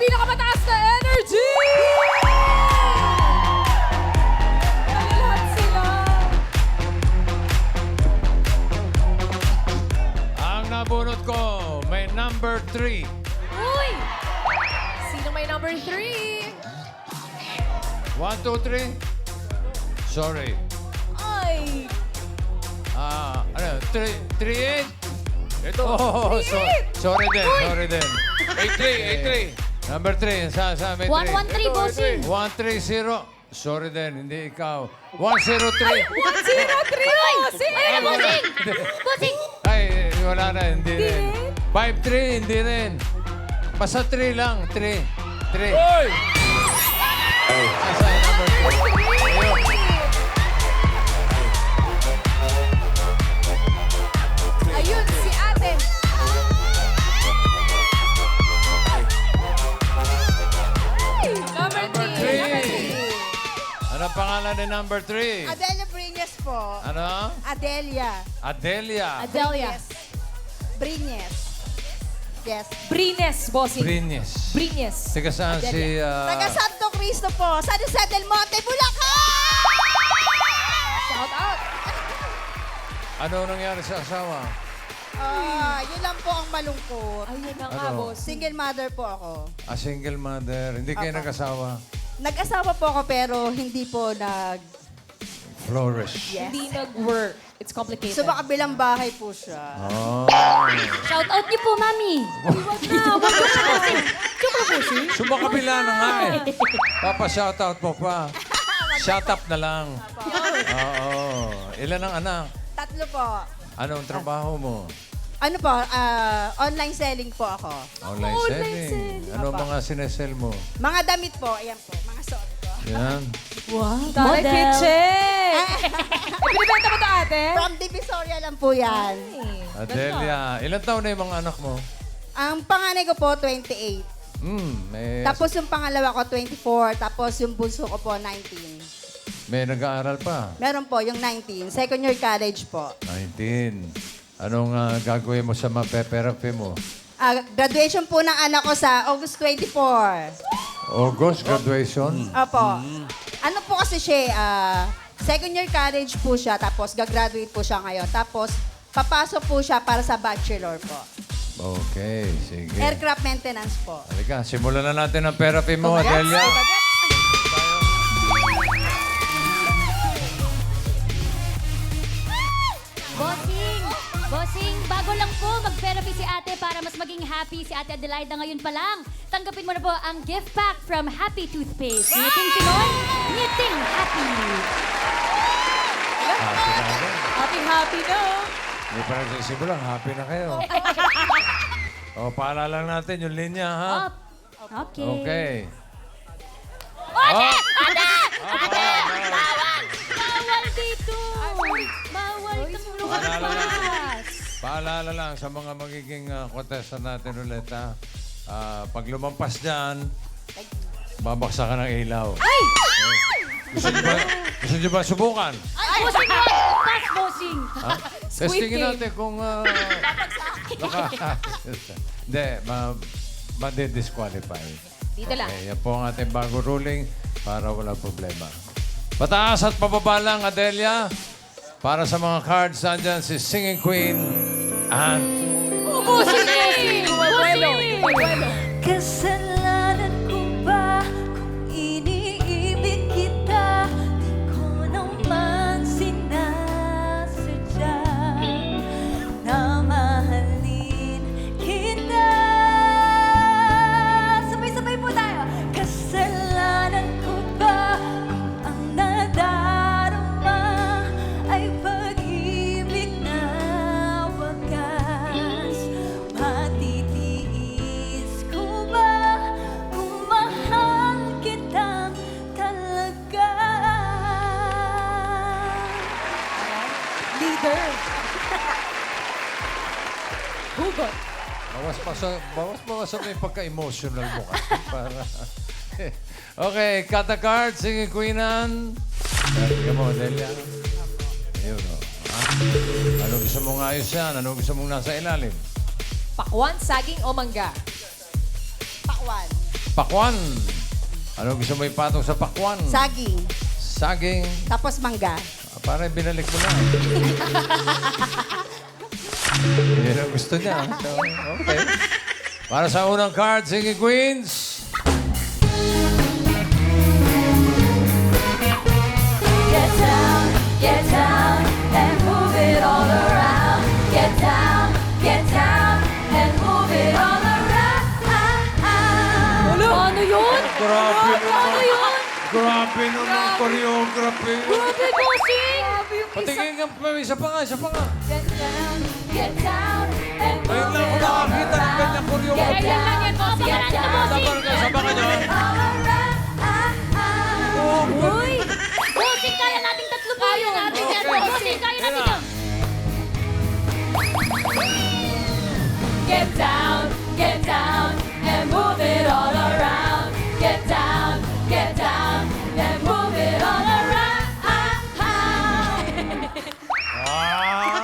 pinakamataas na energy! Lahat sila. Ang nabunot ko, may number 3. Uy! Sino may number 3? 1, 2, 3. Sorry. Ay! Ano? 3, 8? Ito. Oh, sorry din, Uy! sorry din. 8-3. Number 3, sa may 3. 113, bossing. 130. Sorry din, hindi ikaw. 103. 103! Bossing! Ayun na, bossing! Bossing! Ay, wala na, hindi Hindi rin. rin? 5-3, hindi rin. Basta 3 lang, 3. 3. Hoy! Asa yung number 3? Ayun, si ate. Number 3. Ano pangalan ni number 3? Adelia Briñes po. Ano? Adelia. Adelia. Adelia. Briñes. Yes. Brines, bossing. Brines. Brines. Teka saan si... Taga Santo Cristo po. San Jose del Monte, Bulacan! Shout out. ano nangyari sa asawa? Yun lang po ang malungkot. Ayun na nga, Ano? boss. Single mother po ako. A single mother. Hindi kayo Apa. nag-asawa. Nag-asawa po ako pero hindi po Flourish. Yes. Hindi nag-work. It's complicated. So baka bilang bahay po siya. Oh. Shout out niyo po, mami. Huwag na, huwag na, bossing. Sumakabila na nga eh. Papa-shoutout mo pa. Shut up na lang. Oo. Ilan ang anak? 3 po. Anong trabaho mo? Ano po, online selling po ako. Online selling. Ano Apa. mga sinesell mo? Mga damit po, ayan po, mga suot ko. Yan. Wow, Taray model. kitchen. Pinibenta mo to, ate? From Divisoria lang po yan. Adelia. Ilan taon na yung mga anak mo? Ang panganay ko po, 28. May, Tapos yung pangalawa ko, 24. Tapos yung bunso ko po, 19. may nag-aaral pa. Meron po yung 19. Second year college po. 19. Anong gagawin mo sa mape-therapy mo? Graduation po ng anak ko sa August 24. August graduation? Opo. Ano po kasi siya, second year college po siya, tapos gagraduate po siya ngayon. Tapos papasok po siya para sa bachelor po. Okay, sige. Aircraft maintenance po. Halika, simulan na natin ang therapy mo, Adelia. Bossing! Bossing, bago lang po mag-therapy si ate para mas maging happy si ate Adelaida ngayon pa lang. Tanggapin mo na po ang gift pack from Happy Toothpaste. Ngiting Pinoy, ngiting happy. Happy na ako. Happy na. Hindi pa nagsisimula, happy na kayo. O, paalala lang natin yung linya, ha? Up. Okay. Okay. Ate! Ate! Ate! Bawal dito! Bawal kang lumabas! Paalala lang sa mga magiging contestant natin ulit, ha? Pag lumampas dyan, babaksakan ng ilaw. Ay! Gusto niyo ba subukan? Bossing yun! Pass, bossing! Ha? Testingin game. natin kung... Hindi, ma-disqualify. Dito lang. Okay, yan po ang ating bago ruling para wala problema. Pataas at pababa lang, Adelia. Para sa mga cards, nandyan si Singing Queen and... Bossing! Buwelo. Buwelo. Kasalanan ko ba kung iniibig kita? Di ko naman sinasadya na mahalin kita. Sabay-sabay po tayo. Kasalanan ko ba kung ang nadarama ay pag-ibig na wagas? Matitiis ko ba kung mahal kita talaga? Leader. Hugot. Bawas mo yung pagka-emotional mo kasi para... Okay, cut the card, Singing Queen and... Tingnan mo, Adelia. Ayun, o. Ano gusto mong ayos yan? Ano gusto mong nasa ilalim? Pakwan, saging o mangga? Pakwan. Pakwan. Ano gusto mo ipatong sa pakwan? Saging. Saging. Tapos mangga. Parang binalik mo na. Yan ang gusto niya. So, okay. Para sa unang card, Singing Queens. Get down and move it all around. Get down and move it all around. Ano yun? Grabe Ano yun? Grabe naman choreography. Grabe, bossing! Patingin ka pa, isa pa nga, isa pa nga. Get down and Ngayon move lang ako it all nakakita ng around. ganyang choreography. Kailan lang yan, bossing? Marami na, bossing! Sabar ka, sabar ka dyan. All around. Uy! Bossing, kaya nating tatlo po yun. Natin yan, Okay. bossing. Kaya natin Yan yan. Get down and move it all around. Get down and move it all around.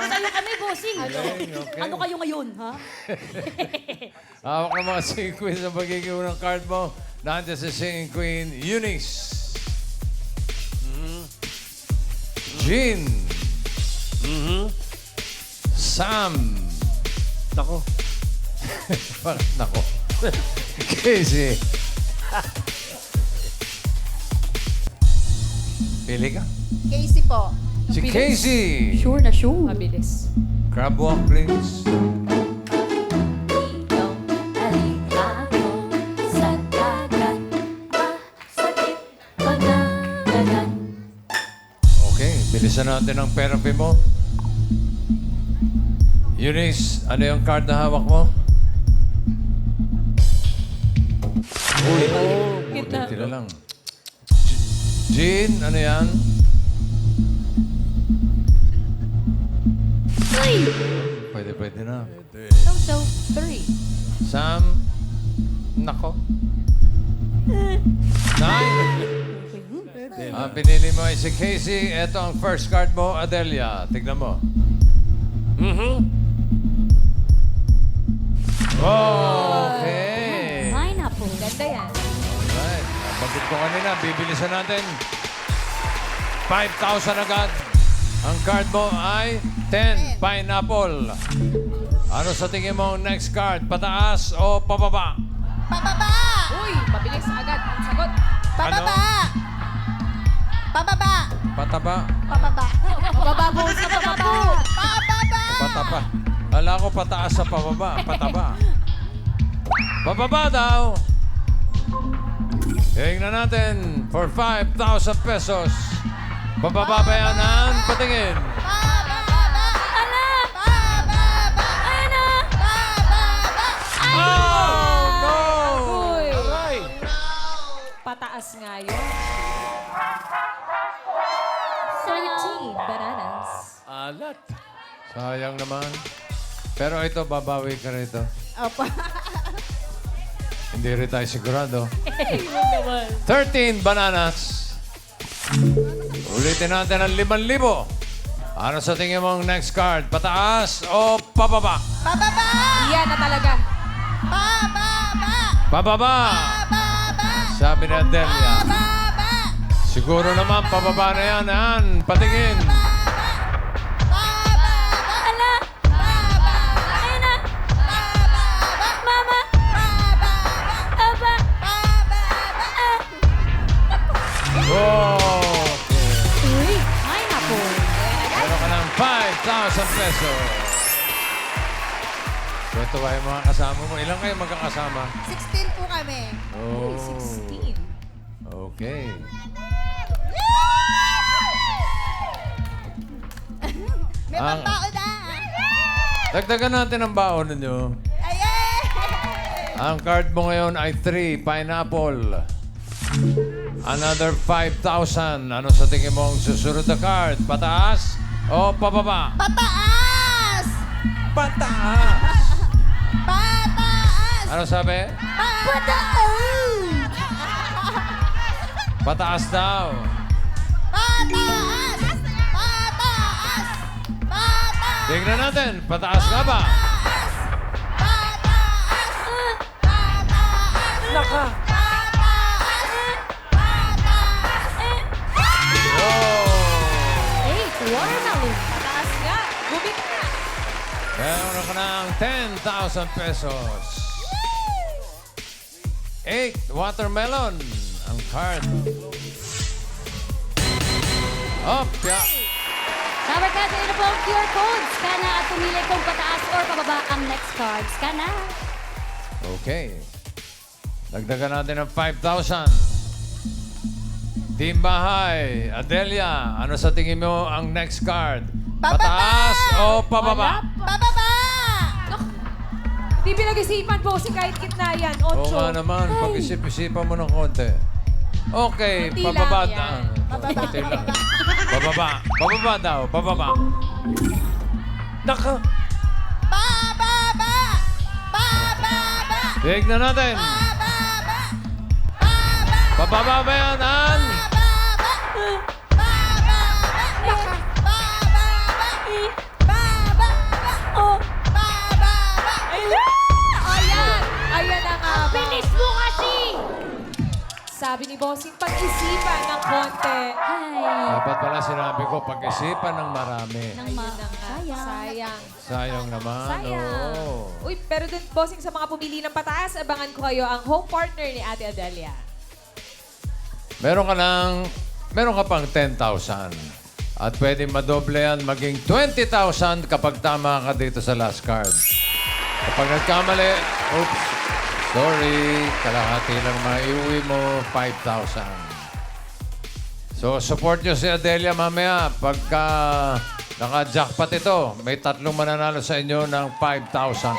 Tayo kami, bossing. Okay. Ano kayo ngayon, ha? Hawak ng mga Singing Queens sa pagiging unang card mo. Nandiyan si Singing Queen, Eunice. Jean. Sam. Nako. Bakit nako? Casey. Pili ka. Casey po. Si Casey. Sure na sure. Mabilis. Crab walk, please. Ikaw ay ako sa dagat. Sakit pagdadagat. Okay, bilisan natin ang therapy mo. Eunice, ano yung card na hawak mo? Uy, buti na lang. Jean, ano yan? Pwede na. So, 3. Sam, nako. 9. Ang pinili mo ay si Casey. Ito ang first card mo, Adelia. Tignan mo. Okay. Pineapple. Ganda yan. Alright. Bagit ko kanina, bibilisan natin. 5,000 agad. Ang card mo ay 10, pineapple. Ano sa tingin mo ang next card? Pataas o pababa? Pababa! Uy, mabilis agad. Ang sagot. Pababa! Pababa! Pataba? Pababa! Pababa, bossing. Pababa. Pababa! Pataba. Ala ko pataas sa pababa. Pataba. Pababa daw. Tingnan natin for 5,000 pesos. Pababa ba yan, Ann? Patingin. Pababa! Ala! Pababa! Ana! Pababa! Oh, no! Uy. Aray! Pataas nga yun. 13 bananas. Alat. Sayang naman. Pero ito, babawi ka rito. Opo. Hindi rin tayo sigurado. 13 bananas. Ulitin natin ang 5,000. Ano sa tingin mo ang next card? Pataas o pababa? Pababa! Iyan na talaga. Pababa! Pababa! Pababa! Sabi ni Adelia. Pababa! Siguro naman pababa na yan, Ann. Patingin. Pababa! Ala! Pababa! Ana! Pababa! Mama! Pababa! Aba! Pababa! Okay. Uy, pineapple. Meron ka ng 5,000 pesos. Kwento ba yung mga kasama mo? Ilan kayo magkakasama? 16 po kami. Oh. 16. Okay. May Ang- pambao na. Dagdagan natin ang baon ninyo. Ayen! Ang card mo ngayon ay 3, pineapple. Another 5,000. Ano sa tingin mo ang susunod na card? Pataas o pababa? Pataas! Pataas! Pataas! Ano sabi? Pataas! Pataas daw. Pataas! Pataas! Pataas! Tingnan natin. Pataas nga ba? Pataas! Pataas! Pataas! Naka. Meron ka ng 10,000 pesos. 8 watermelon ang card. Opya. Number card, ito na po ang QR code. Scan na at pumili kung pataas or pababa ang next card. Scan na. Okay. Dagdagan natin ng 5,000. Team Bahay, Adelia, ano sa tingin mo ang next card? Pababa! Pataas o pababa? Pababa! Di pinag-isipan po si kahit gitna yan. Oo 8. nga naman, pag-isip-isipan mo ng konti. Okay, Konti pababa. lang yan. Konti lang. Pababa. Pababa daw, pababa. Naka! Pababa! Pababa! Tignan natin. Pababa! Pababa ba yan, Ann? Ayan! Ayan na nga ba? Bilis mo kasi! Sabi ni Bossing, pag-isipan ng konti. Ay, Dapat pala sinabi ko, pag-isipan ng marami. nang sayang. Sayang. Sayang naman. Sayang. Oo. Uy, pero dun, Bossing, sa mga pumili ng pataas, abangan ko kayo ang home partner ni Ate Adelia. Meron ka pang 10,000. At pwede madoble yan, maging 20,000 kapag tama ka dito sa last card. Kapag nagkamali, oops, sorry, kalahati lang maiuwi mo, 5,000. So, support nyo si Adelia mamaya. Pagka naka-jackpot ito, may 3 mananalo sa inyo ng 5,000.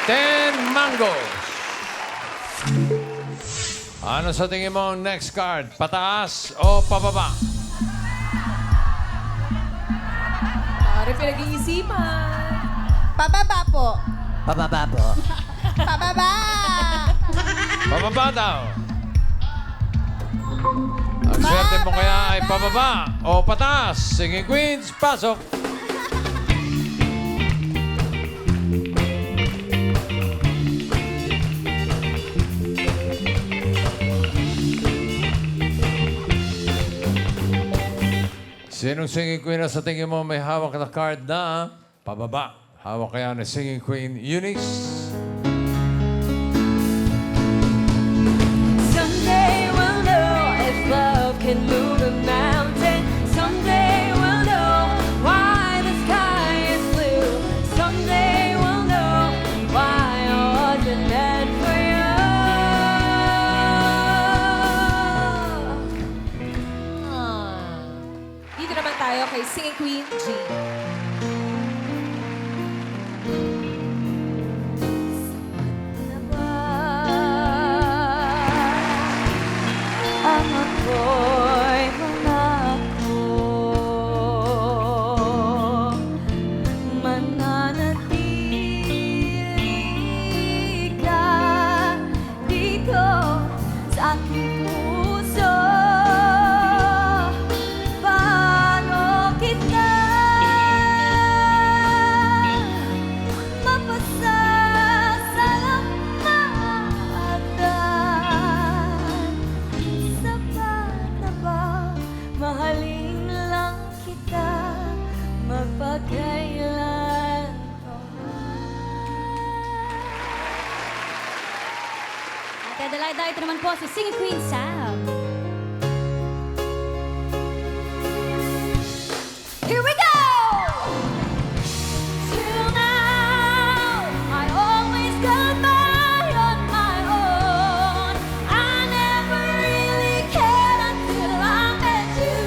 10 mangoes. Ano sa tingin mo ang next card? Pataas o pababa? Pare, pinag-iisipan. Pababa po. Pababa po. Pababa! Pababa daw. Ang swerte mo kaya ay pababa o pataas. Singing Queens, pasok. Sinong singing queen na sa tingin mo may hawak na card na pababa? Hawak kaya na singing queen Eunice? Someday we'll know if love can move a mountain. Someday we'll know why the sky is blue. Someday we'll know why I wasn't meant for you. Dito naman tayo kay Singing Queen G. Ang ako'y mangako mananatili ka dito sa aking puso. Paano kita mapasasalamatan? Sapat na ba mahalin lang kita magpakailan pa? Ate Adelaida, ito naman po si Singing Queen Sam. Here we go! Till now, I always got by on my own. I never really cared until I met you.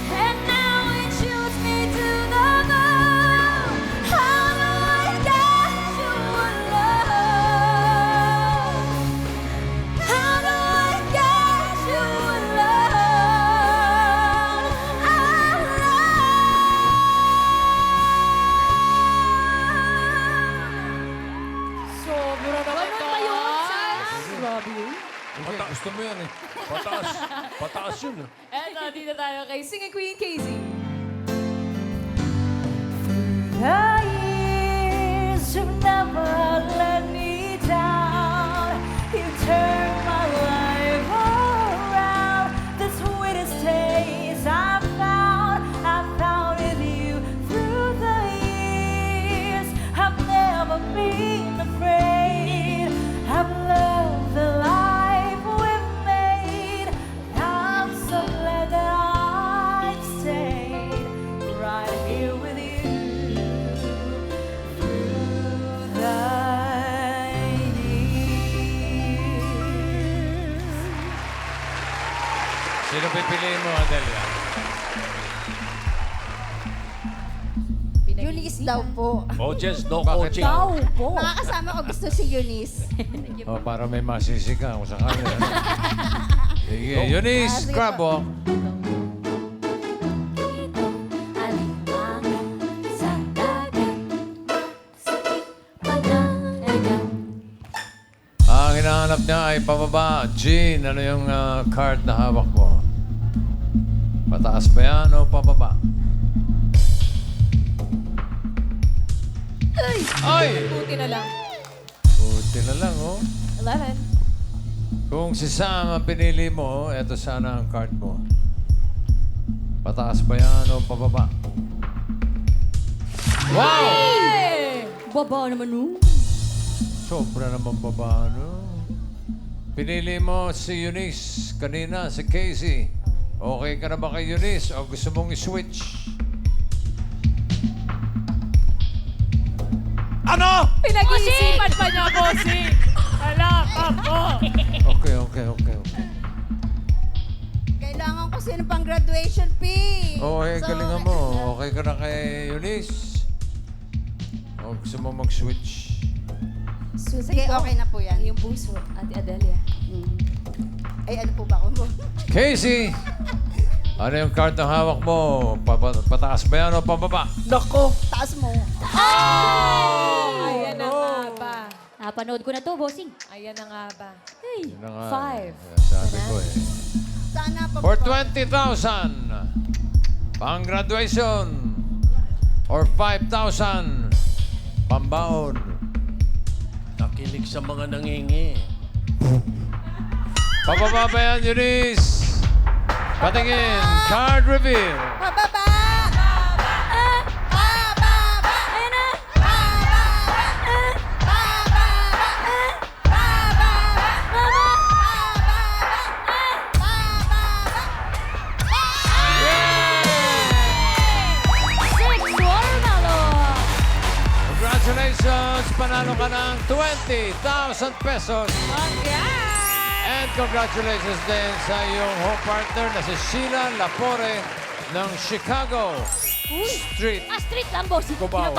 And now it shoots me to the moon. How do I get you alone? How do I get you alone? Sobra naman Ganun ba yun, Sam? Grabe yun. Gusto mo yan eh. Pataas. Pataas yun. Eto, dito tayo kay Singing Queen Casey. The years you never let me down. You turned my life around. The sweetest taste pipiliin mo, Adelia? Eunice daw po. Coaches, no Bakit coaching. daw? Makakasama ko gusto si Eunice. Oh, para may masisika kung sakali. ano? Sige, Eunice, sige grab po. oh. Alimango sa dagat, sakit panaga. Ang hinahanap niya ay pababa. Jean, ano yung card na hawak mo? Pataas ba yan o pababa? Ay! Puti na lang. Buti na lang, oh. 11. Kung si Sam ang pinili mo, eto sana ang card mo. Pataas ba yan o pababa? Wow! Baba naman nun. Sobra naman baba, no? Pinili mo si Eunice kanina, si Casey. Okay ka na ba kay Eunice o gusto mong i-switch? Ano? Pinag-iisipan pa niya, bossing. Alam ako! Okay. Kailangan ko sino pang graduation fee. Okay, galingan mo. Okay ka na kay Eunice? O gusto mo mag-switch? Sige, okay na po yan. Yung puso, Ate Adelia. Ay, ano po ba ako? Casey! Ano yung card na hawak mo? Pataas ba yan o pababa? Nako! Taas mo. Ayan na nga ba. Napanood ko na to, bossing. Ayan na nga ba. Yun na nga. 5. Sabi ko eh. Sana pa For 20,000, pang graduation. Or 5,000, pambaon. Nakilig sa mga nangingi. Pababa ba yan, Eunice? Patingin, card reveal. Pababa! Six watermelon. Congratulations! Panalo ka ng 20,000 pesos. And congratulations din sa iyong home partner na si Sheila Lapore ng Chicago Street, Street lang, bossing. Cubao.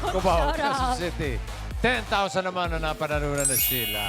Cubao, Shout out. Quezon City. 10,000 naman na napanalunan ni Sheila.